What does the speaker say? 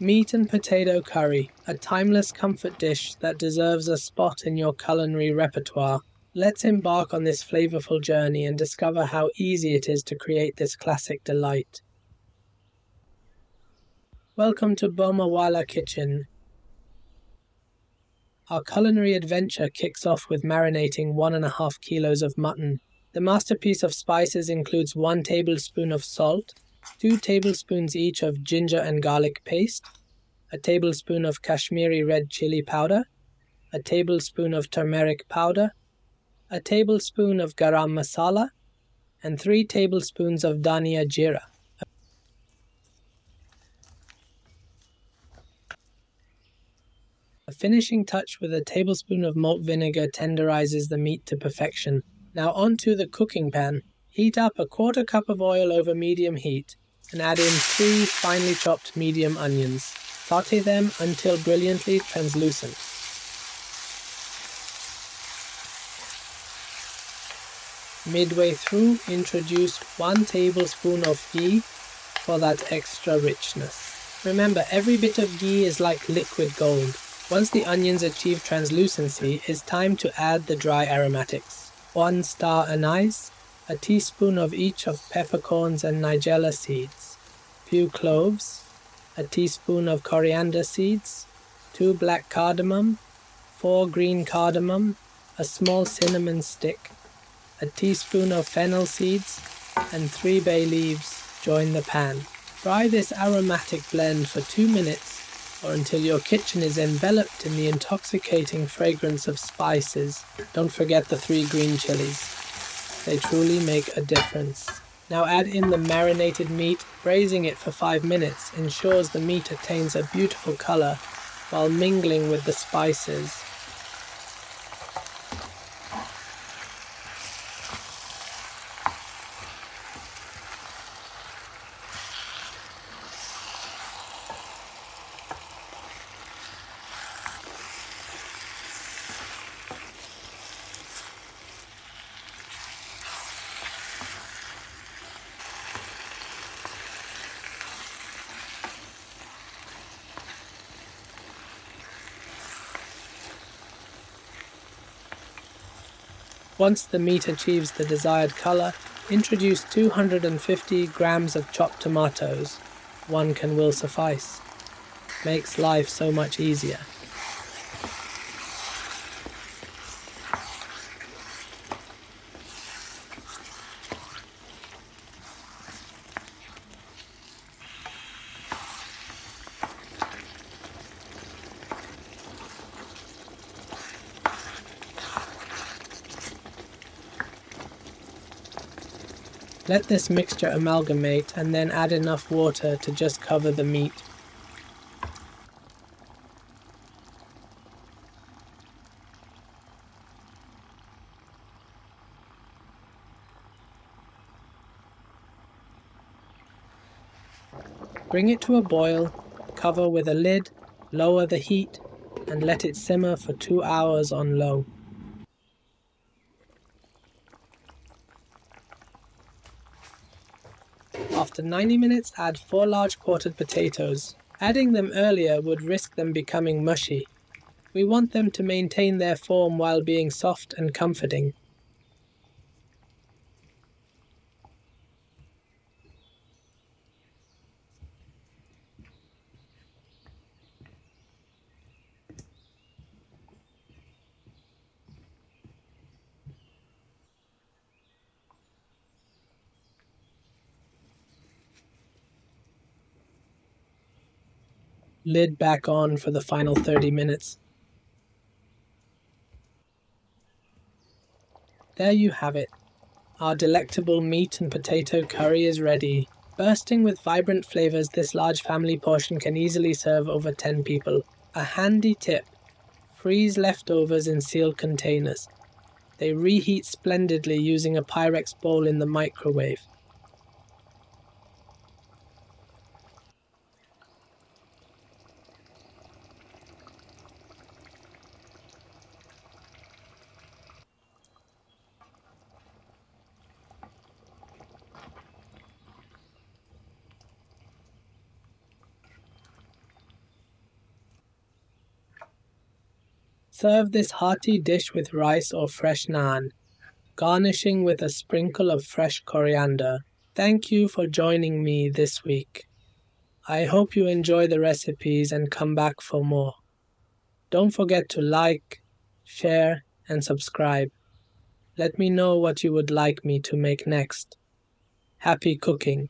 Meat and potato curry, a timeless comfort dish that deserves a spot in your culinary repertoire. Let's embark on this flavorful journey and discover how easy it is to create this classic delight. Welcome to Bomawala Kitchen. Our culinary adventure kicks off with marinating 1.5 kilos of mutton. The masterpiece of spices includes 1 tablespoon of salt, 2 tablespoons each of ginger and garlic paste, a tablespoon of Kashmiri red chili powder, a tablespoon of turmeric powder, a tablespoon of garam masala, and 3 tablespoons of dhania jeera. A finishing touch with a tablespoon of malt vinegar tenderizes the meat to perfection. Now onto the cooking pan. Heat up a 1/4 cup of oil over medium heat and add in 3 finely chopped medium onions. Sauté them until brilliantly translucent. Midway through, introduce 1 tablespoon of ghee for that extra richness. Remember, every bit of ghee is like liquid gold. Once the onions achieve translucency, it's time to add the dry aromatics. 1 star anise, a teaspoon of each of peppercorns and nigella seeds, few cloves, a teaspoon of coriander seeds, 2 black cardamom, 4 green cardamom, a small cinnamon stick, a teaspoon of fennel seeds, and 3 bay leaves join the pan. Fry this aromatic blend for 2 minutes or until your kitchen is enveloped in the intoxicating fragrance of spices. Don't forget the 3 green chilies. They truly make a difference. Now add in the marinated meat. Braising it for 5 minutes ensures the meat attains a beautiful color while mingling with the spices. Once the meat achieves the desired color, introduce 250 grams of chopped tomatoes. 1 can will suffice. Makes life so much easier. Let this mixture amalgamate and then add enough water to just cover the meat. Bring it to a boil, cover with a lid, lower the heat, and let it simmer for 2 hours on low. After 90 minutes, add 4 large quartered potatoes. Adding them earlier would risk them becoming mushy. We want them to maintain their form while being soft and comforting. Lid back on for the final 30 minutes. There you have it. Our delectable meat and potato curry is ready. Bursting with vibrant flavors, this large family portion can easily serve over 10 people. A handy tip: freeze leftovers in sealed containers. They reheat splendidly using a Pyrex bowl in the microwave. Serve this hearty dish with rice or fresh naan, garnishing with a sprinkle of fresh coriander. Thank you for joining me this week. I hope you enjoy the recipes and come back for more. Don't forget to like, share, and subscribe. Let me know what you would like me to make next. Happy cooking!